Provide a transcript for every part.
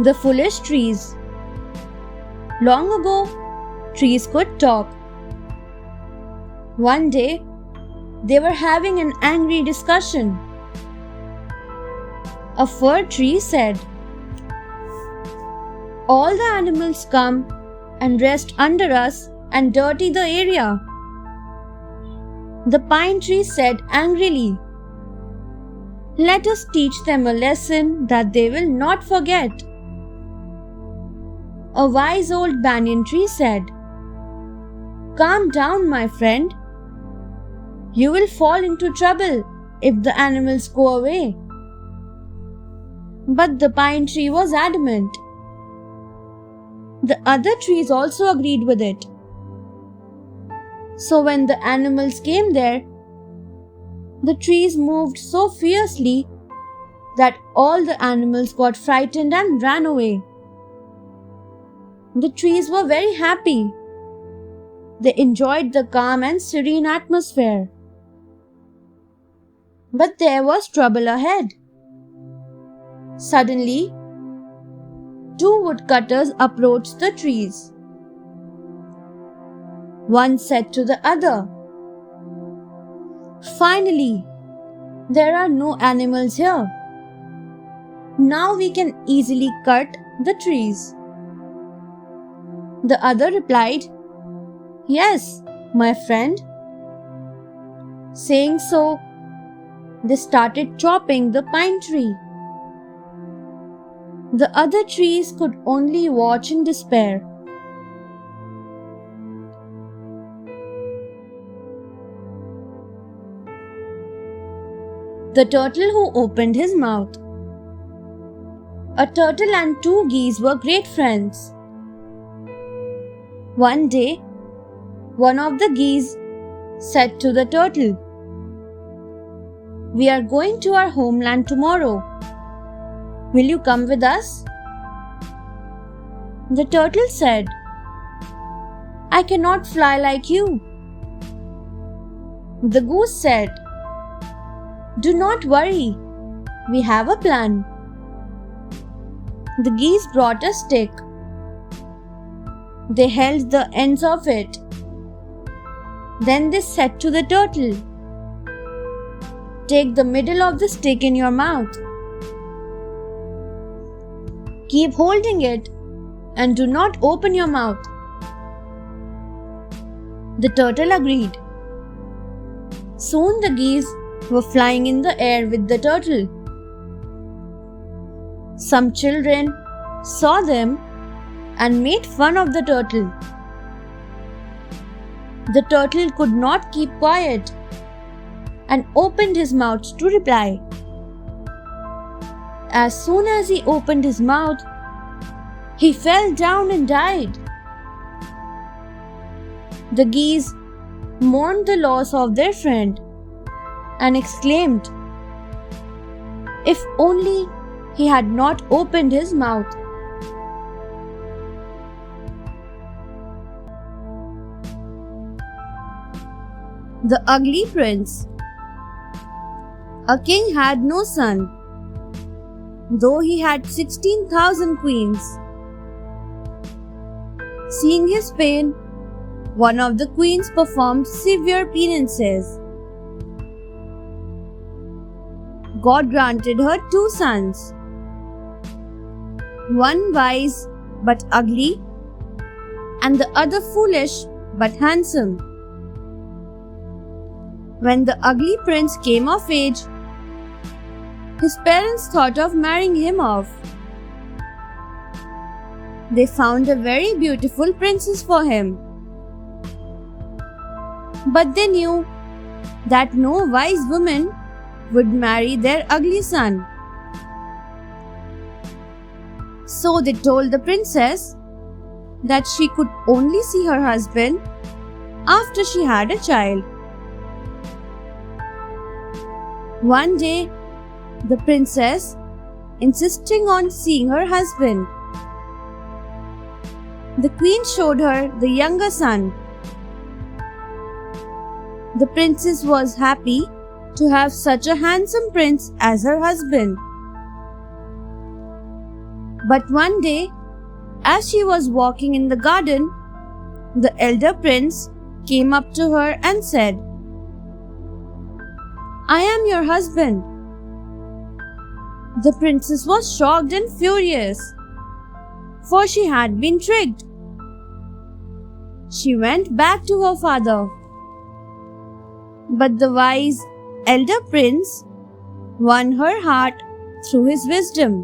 The foolish trees. Long ago, trees could talk. One day, they were having an angry discussion. A fir tree said, "All the animals come and rest under us and dirty the area." The pine tree said angrily, "Let us teach them a lesson that they will not forget." A wise old banyan tree said, "Calm down, my friend. You will fall into trouble if the animals go away." But the pine tree was adamant. The other trees also agreed with it. So when the animals came there, the trees moved so fiercely that all the animals got frightened and ran away. The trees were very happy. They enjoyed the calm and serene atmosphere. But there was trouble ahead. Suddenly, two woodcutters approached the trees. One said to the other, "Finally, there are no animals here. Now we can easily cut the trees." The other replied, "Yes, my friend." Saying so, they started chopping the pine tree. The other trees could only watch in despair. The turtle who opened his mouth. A turtle and two geese were great friends. One day, one of the geese said to the turtle, "We are going to our homeland tomorrow. Will you come with us?" The turtle said, "I cannot fly like you." The goose said, "Do not worry, we have a plan." The geese brought a stick. They held the ends of it. Then they said to the turtle, "Take the middle of the stick in your mouth. Keep holding it and do not open your mouth." The turtle agreed. Soon the geese were flying in the air with the turtle. Some children saw them and made fun of the turtle. The turtle could not keep quiet and opened his mouth to reply. As soon as he opened his mouth, he fell down and died. The geese mourned the loss of their friend and exclaimed, "If only he had not opened his mouth." The Ugly Prince. A king had no son, though he had 16,000 queens. Seeing his pain, one of the queens performed severe penances. God granted her two sons, one wise but ugly, and the other foolish but handsome. When the ugly prince came of age, his parents thought of marrying him off. They found a very beautiful princess for him. But they knew that no wise woman would marry their ugly son. So they told the princess that she could only see her husband after she had a child. One day, the princess insisting on seeing her husband. The queen showed her the younger son. The princess was happy to have such a handsome prince as her husband. But one day, as she was walking in the garden, the elder prince came up to her and said, "I am your husband." The princess was shocked and furious, for she had been tricked. She went back to her father. But the wise elder prince won her heart through his wisdom.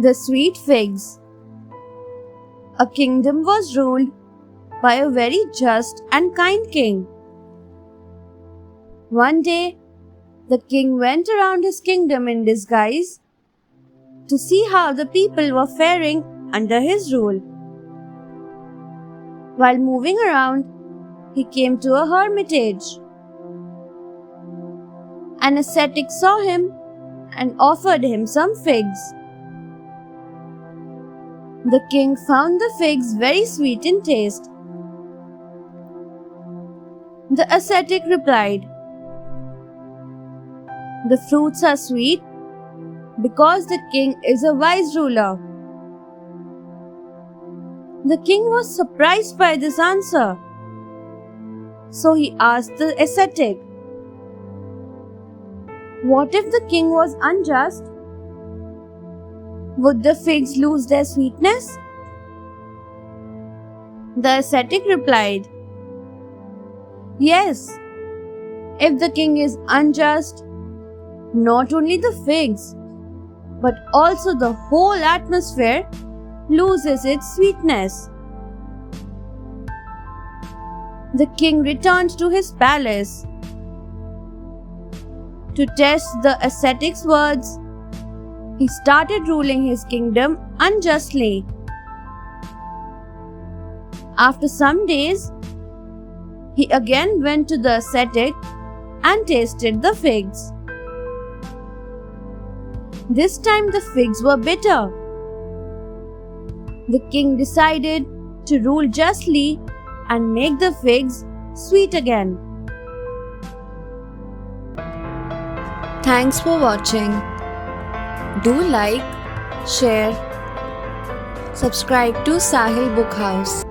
The Sweet Figs. A kingdom was ruled by a very just and kind king. One day, the king went around his kingdom in disguise to see how the people were faring under his rule. While moving around, he came to a hermitage. An ascetic saw him and offered him some figs. The king found the figs very sweet in taste. The ascetic replied, "The fruits are sweet because the king is a wise ruler." The king was surprised by this answer. So he asked the ascetic, "What if the king was unjust? Would the figs lose their sweetness?" The ascetic replied, "Yes, if the king is unjust, not only the figs, but also the whole atmosphere loses its sweetness." The king returned to his palace. To test the ascetic's words, he started ruling his kingdom unjustly. After some days, he again went to the ascetic and tasted the figs. This time the figs were bitter. The king decided to rule justly and make the figs sweet again. Thanks for watching. Do like, share, subscribe to Sahil Book House.